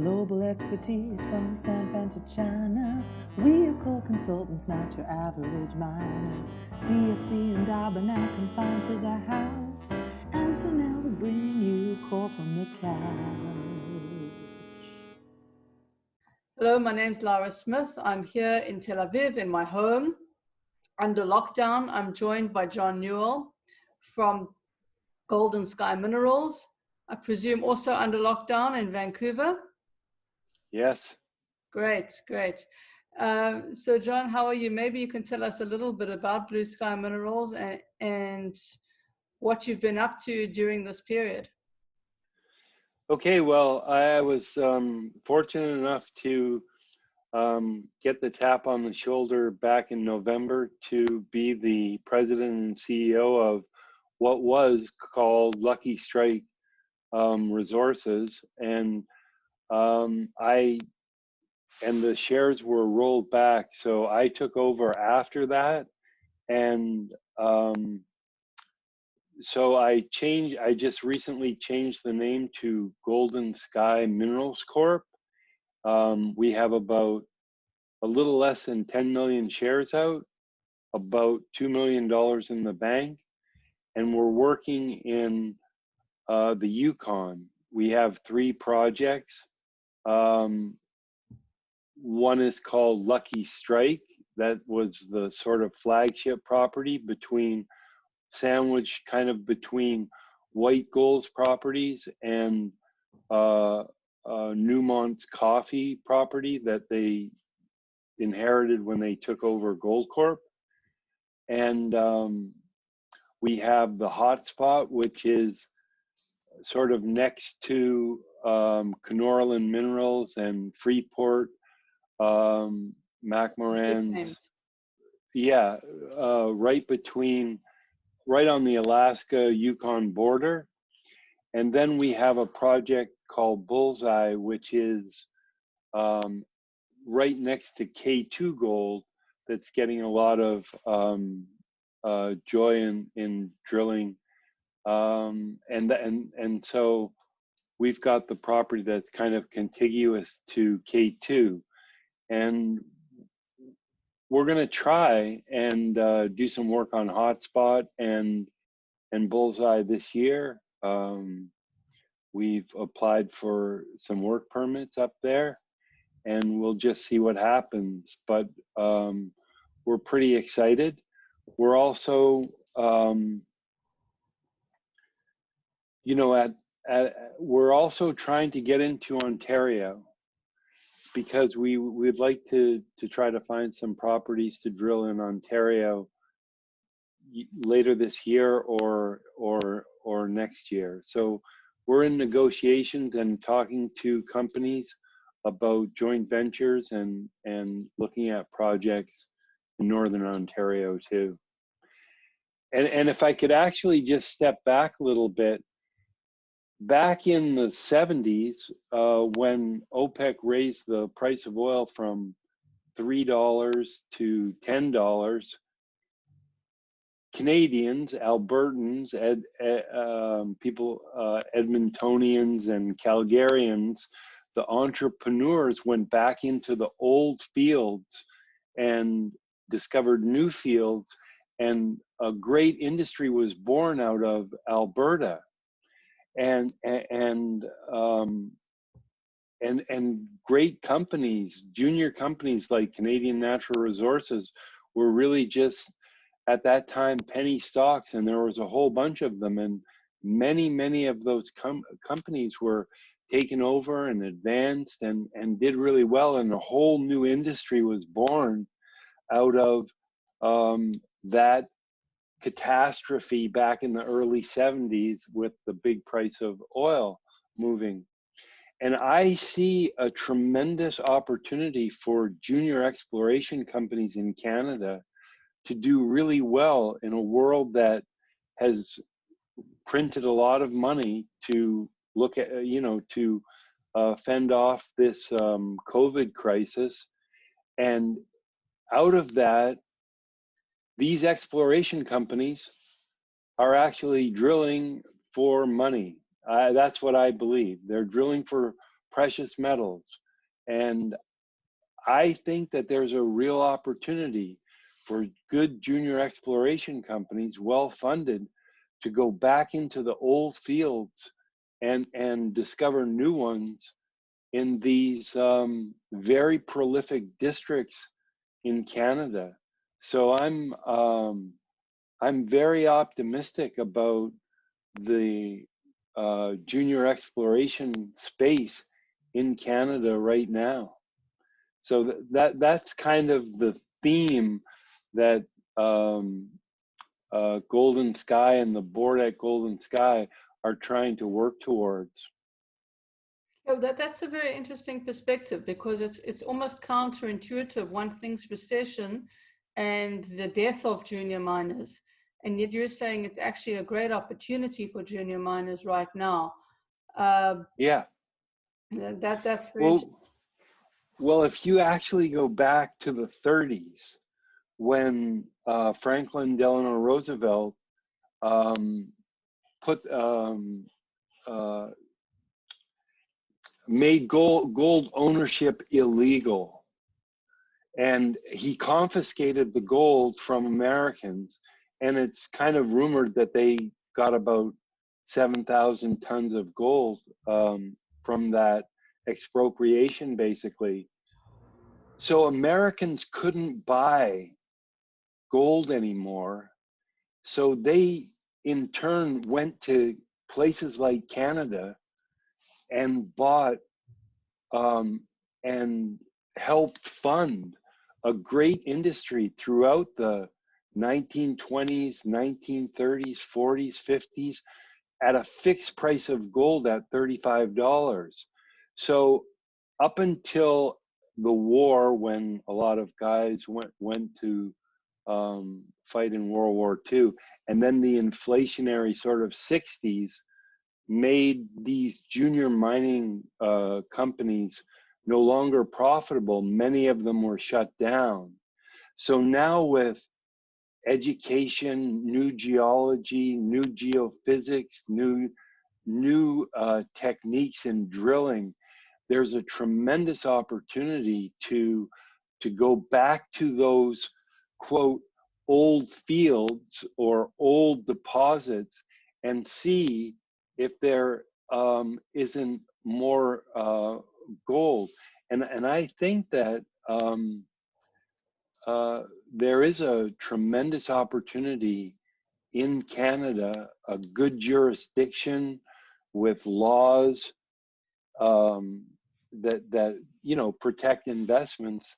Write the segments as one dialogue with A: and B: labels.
A: Global expertise from San Fran to China. We are core consultants, not your average miner. DSC and Darby now confined to the house. And so now we bring you core from the couch.
B: Hello, my name's Lara Smith. I'm here in Tel Aviv in my home. Under lockdown, I'm joined by John Newell from Golden Sky Minerals. I presume also under lockdown in Vancouver?
C: Yes.
B: Great, great. So John, how are you? Maybe you can tell us a little bit about Blue Sky Minerals and what you've been up to during this period.
C: Okay, well, I was fortunate enough to get the tap on the shoulder back in November to be the president and CEO of what was called Lucky Strike Resources, and the shares were rolled back, so I took over after that, and so I just recently changed the name to Golden Sky Minerals Corp. We have about a little less than 10 million shares out, about $2 million in the bank, and we're working in the Yukon. We have 3 projects. One is called Lucky Strike. That was the sort of flagship property sandwiched kind of between White Gold's properties and Newmont's coffee property that they inherited when they took over Goldcorp. And we have the hotspot, which is sort of next to Kenorland Minerals and Freeport, McMoran's. Yeah, right on the Alaska-Yukon border. And then we have a project called Bullseye, which is right next to K2 Gold, that's getting a lot of joy in drilling. And so we've got the property that's kind of contiguous to K2. And we're going to try and do some work on Hotspot and Bullseye this year. We've applied for some work permits up there, and we'll just see what happens. But we're pretty excited. We're also, we're also trying to get into Ontario, because we'd like to try to find some properties to drill in Ontario later this year or next year. So we're in negotiations and talking to companies about joint ventures and looking at projects in Northern Ontario too. And if I could actually just step back a little bit, back in the 70s, when OPEC raised the price of oil from $3 to $10, Canadians, Albertans, Edmontonians and Calgarians, the entrepreneurs went back into the old fields and discovered new fields, and a great industry was born out of Alberta. And great companies, junior companies like Canadian Natural Resources, were really just at that time penny stocks, and there was a whole bunch of them, and many of those companies were taken over and advanced and did really well, and a whole new industry was born out of that catastrophe back in the early 70s with the big price of oil moving. And I see a tremendous opportunity for junior exploration companies in Canada to do really well in a world that has printed a lot of money to look at, to fend off this COVID crisis. And out of that, these exploration companies are actually drilling for money. That's what I believe. They're drilling for precious metals. And I think that there's a real opportunity for good junior exploration companies, well funded, to go back into the old fields and discover new ones in these very prolific districts in Canada. So I'm very optimistic about the junior exploration space in Canada right now. So that's kind of the theme that Golden Sky and the board at Golden Sky are trying to work towards.
B: Oh, that's a very interesting perspective, because it's almost counterintuitive. One thinks recession and the death of junior miners, and yet you're saying it's actually a great opportunity for junior miners right now.
C: Yeah.
B: That's very
C: well, if you actually go back to the 30s, when Franklin Delano Roosevelt made gold ownership illegal, and he confiscated the gold from Americans, and it's kind of rumored that they got about 7,000 tons of gold from that expropriation, basically. So Americans couldn't buy gold anymore. So they, in turn, went to places like Canada and bought and helped fund a great industry throughout the 1920s, 1930s, 40s, 50s at a fixed price of gold at $35. So up until the war, when a lot of guys went to fight in World War II, and then the inflationary sort of 60s made these junior mining companies no longer profitable. Many of them were shut down. So now with education, new geology, new geophysics, new techniques in drilling, there's a tremendous opportunity to go back to those, quote, old fields or old deposits and see if there isn't more gold. And I think that there is a tremendous opportunity in Canada, a good jurisdiction with laws that protect investments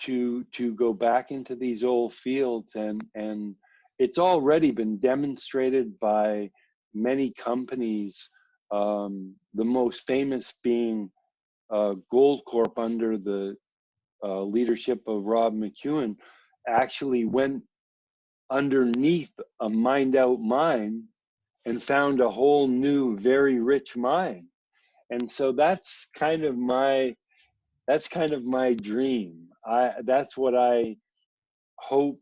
C: to go back into these old fields, and it's already been demonstrated by many companies, the most famous being Goldcorp under the leadership of Rob McEwen, actually went underneath a mined out mine and found a whole new, very rich mine. And so that's kind of my dream. That's what I hope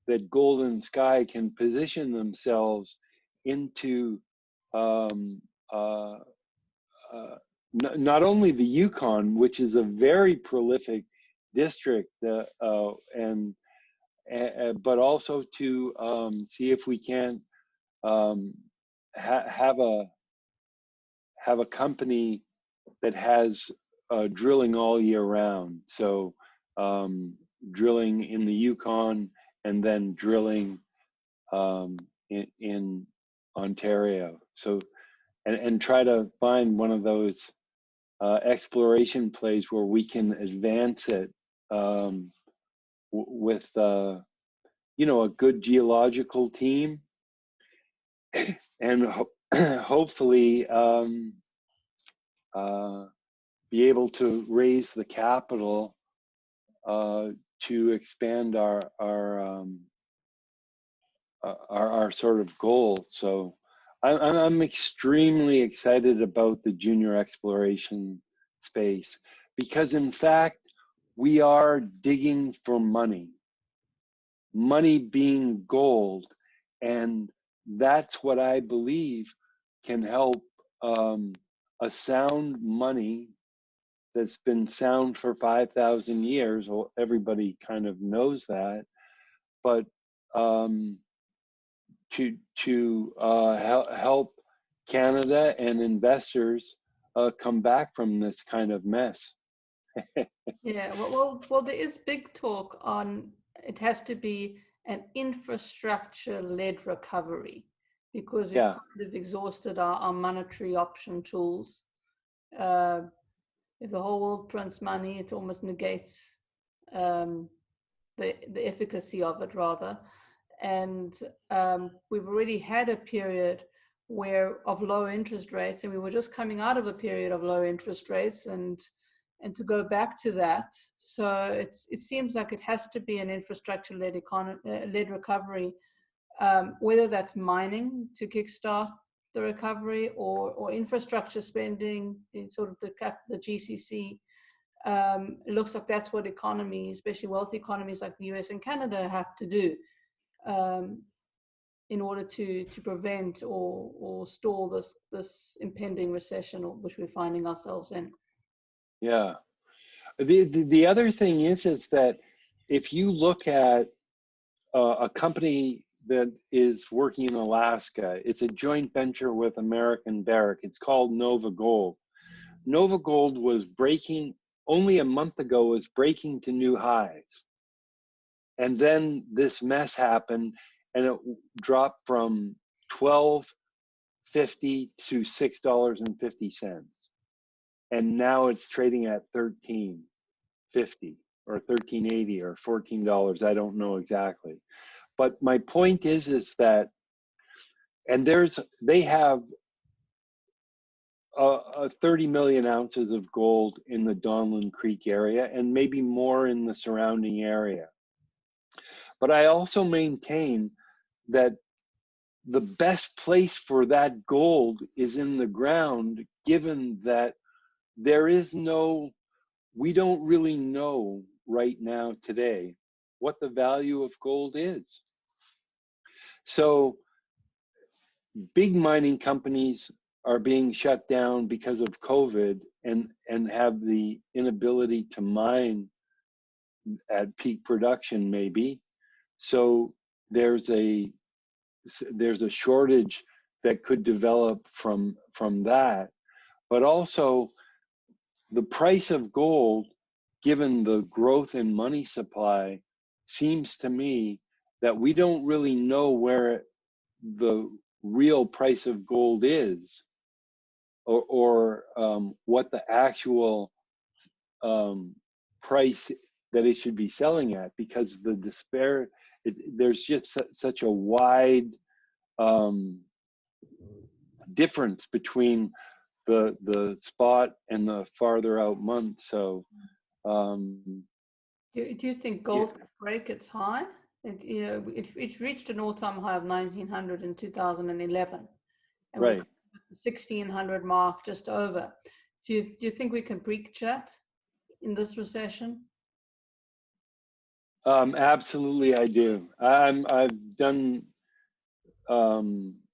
C: that Golden Sky can position themselves into, not only the Yukon, which is a very prolific district, but also to see if we can have a company that has drilling all year round. So drilling in the Yukon and then drilling in Ontario. So and try to find one of those exploration plays where we can advance it with a good geological team, and hopefully be able to raise the capital to expand our sort of goals. So I'm extremely excited about the junior exploration space, because in fact we are digging for money being gold, and that's what I believe can help a sound money that's been sound for 5,000 years. Well, everybody kind of knows that, but to help Canada and investors come back from this kind of mess.
B: Yeah, well, there is big talk on it has to be an infrastructure-led recovery because we've
C: Yeah,
B: kind of exhausted our monetary option tools. If the whole world prints money, it almost negates the efficacy of it, rather. And we've already had a period of low interest rates, and we were just coming out of a period of low interest rates, and to go back to that. So it seems like it has to be an infrastructure-led led recovery, whether that's mining to kickstart the recovery or infrastructure spending, in sort of the GCC. It looks like that's what economies, especially wealthy economies like the US and Canada, have to do in order to prevent or stall this impending recession which we're finding ourselves in.
C: yeah. The other thing is that if you look at a company that is working in Alaska, it's a joint venture with American Barrick. It's called Nova Gold. Nova Gold was breaking, only a month ago, was breaking to new highs. And then this mess happened and it dropped from $12.50 to $6.50. And now it's trading at $13.50 or $13.80 or $14. I don't know exactly. But my point is that, and they have 30 million ounces of gold in the Donlin Creek area and maybe more in the surrounding area. But I also maintain that the best place for that gold is in the ground, given that we don't really know right now today what the value of gold is. So big mining companies are being shut down because of COVID and have the inability to mine at peak production maybe. So there's a shortage that could develop from that. But also the price of gold, given the growth in money supply, seems to me that we don't really know where the real price of gold is, or what the actual price that it should be selling at, because there's just such a wide difference between the spot and the farther out month. So
B: do you think gold could break its high? It reached an all-time high of 1900 in 2011, and
C: right.
B: we're at the 1600 mark, just over. Do you think we can breach that in this recession?
C: Absolutely, I do. I've done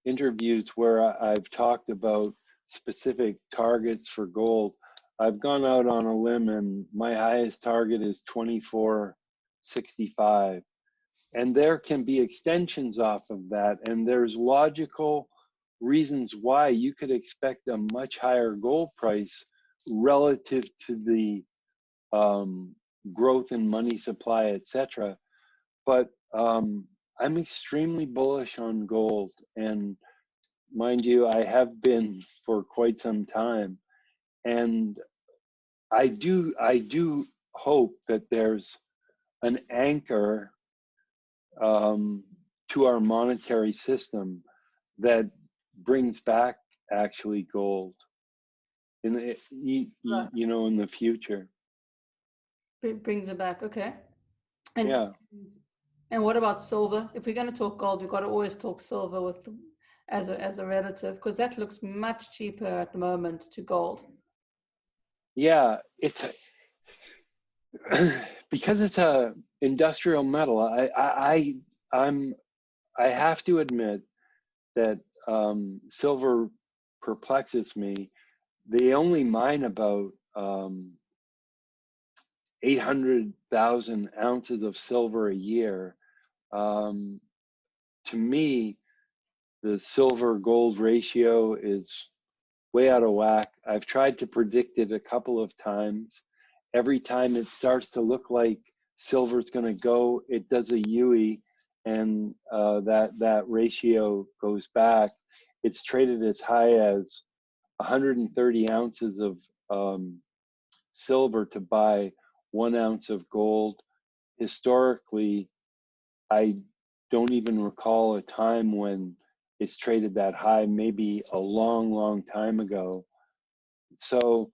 C: interviews where I've talked about specific targets for gold. I've gone out on a limb, and my highest target is 24.65, and there can be extensions off of that, and there's logical reasons why you could expect a much higher gold price relative to the growth in money supply, etc. But I'm extremely bullish on gold, and mind you, I have been for quite some time, and I do hope that there's an anchor to our monetary system that brings back actually gold in the, you know, in the future.
B: It brings it back, okay. And
C: yeah.
B: And what about silver? If we're going to talk gold, we've got to always talk silver as a relative, because that looks much cheaper at the moment to gold.
C: Yeah, it's because it's a industrial metal. I have to admit that silver perplexes me. They only mine about 800,000 ounces of silver a year. To me, the silver gold ratio is way out of whack. I've tried to predict it a couple of times. Every time it starts to look like silver's going to go, it does a UE, and that ratio goes back. It's traded as high as 130 ounces of silver to buy 1 ounce of gold. Historically, I don't even recall a time when it's traded that high, maybe a long, long time ago. So,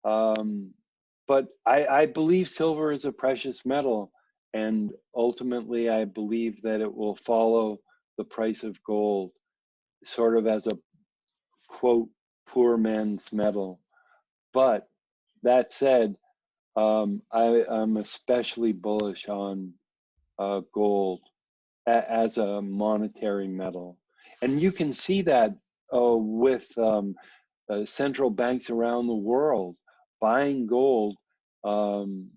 C: but I believe silver is a precious metal, and ultimately I believe that it will follow the price of gold, sort of as a, quote, poor man's metal. But that said, I'm especially bullish on gold as a monetary metal. And you can see that with central banks around the world buying gold in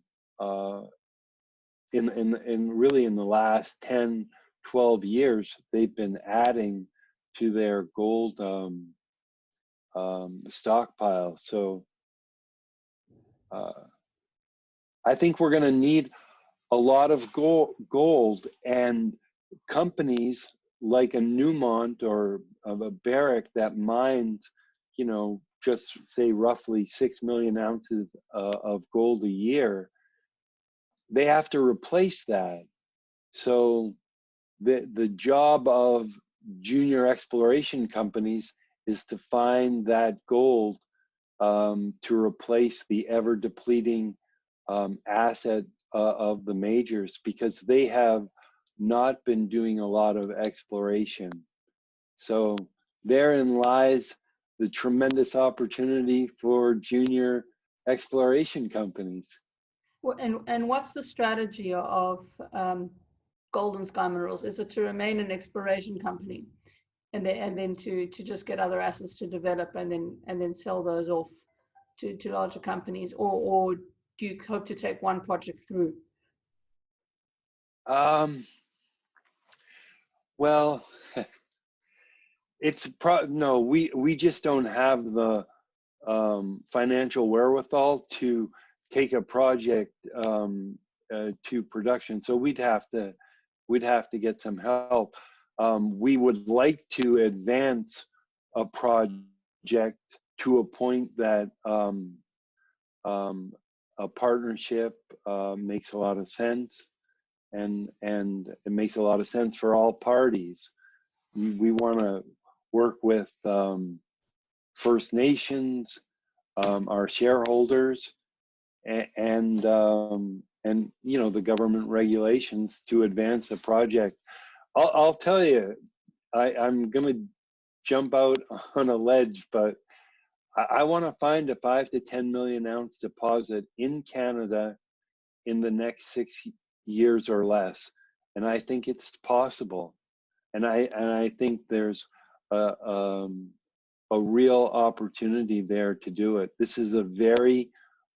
C: really in the last 10, 12 years. They've been adding to their gold stockpile. So I think we're going to need a lot of gold, and companies like a Newmont or of a Barrick that mines, you know, just say roughly 6 million ounces of gold a year, they have to replace that. So the job of junior exploration companies is to find that gold to replace the ever depleting asset of the majors, because they have not been doing a lot of exploration. So therein lies the tremendous opportunity for junior exploration companies.
B: Well, and what's the strategy of Golden Sky Minerals? Is it to remain an exploration company, and then to just get other assets to develop, and then sell those off to larger companies, or do you hope to take one project through?
C: Well, it's no, we just don't have the financial wherewithal to take a project to production. So we'd have to get some help. We would like to advance a project to a point that a partnership makes a lot of sense, and it makes a lot of sense for all parties. We want to work with First Nations, our shareholders, and you know, the government regulations to advance the project. I'll tell you, I'm going to jump out on a ledge, but I want to find a 5 to 10 million ounce deposit in Canada in the next 6 years or less, and I think it's possible. And I think there's a real opportunity there to do it. This is a very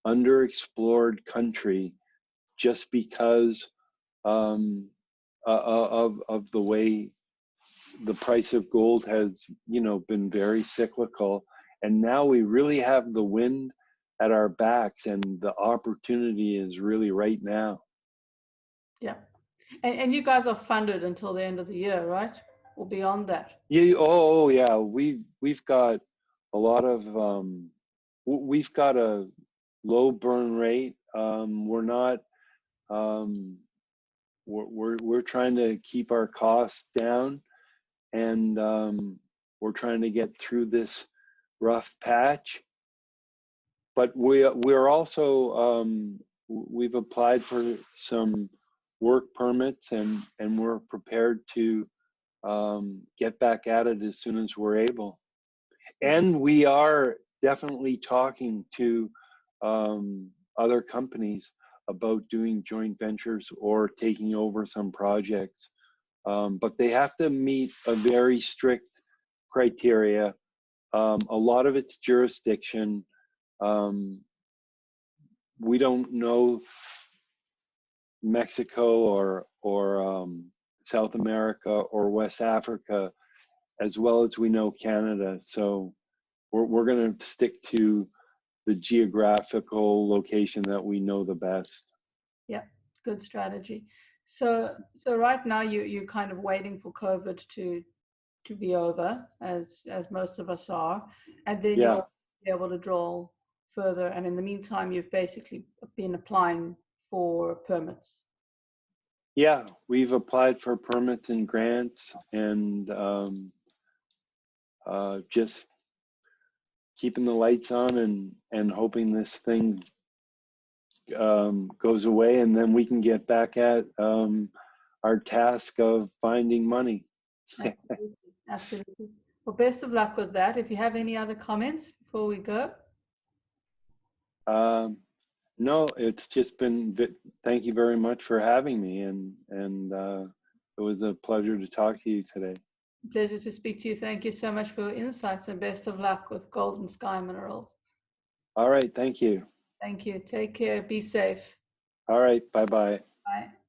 C: underexplored country, just because of the way the price of gold has, you know, been very cyclical. And now we really have the wind at our backs, and the opportunity is really right now. Yeah.
B: And you guys are funded until the end of the year, right? Or beyond that?
C: Yeah. Oh yeah. We've got a lot of we've got a low burn rate. We're not we're trying to keep our costs down, and we're trying to get through this rough patch. But we're also we've applied for some work permits, and we're prepared to get back at it as soon as we're able. And we are definitely talking to other companies about doing joint ventures or taking over some projects, but they have to meet a very strict criteria. A lot of it's jurisdiction. we don't know Mexico or South America or West Africa as well as we know Canada. So we're going to stick to the geographical location that we know the best.
B: Yeah, good strategy. So right now you're kind of waiting for COVID to be over, as most of us are, and then
C: Yeah.
B: you'll be able to draw further. And in the meantime, you've basically been applying for permits.
C: Yeah, we've applied for permits and grants, and just keeping the lights on and hoping this thing goes away, and then we can get back at our task of finding money.
B: Absolutely. Absolutely. Well, best of luck with that. If you have any other comments before we go.
C: No, it's just been, thank you very much for having me, and it was a pleasure to talk to you today.
B: Pleasure to speak to you. Thank you so much for your insights, and best of luck with Golden Sky Minerals.
C: All right, thank you.
B: Thank you. Take care. Be safe.
C: All right, bye-bye.
B: Bye.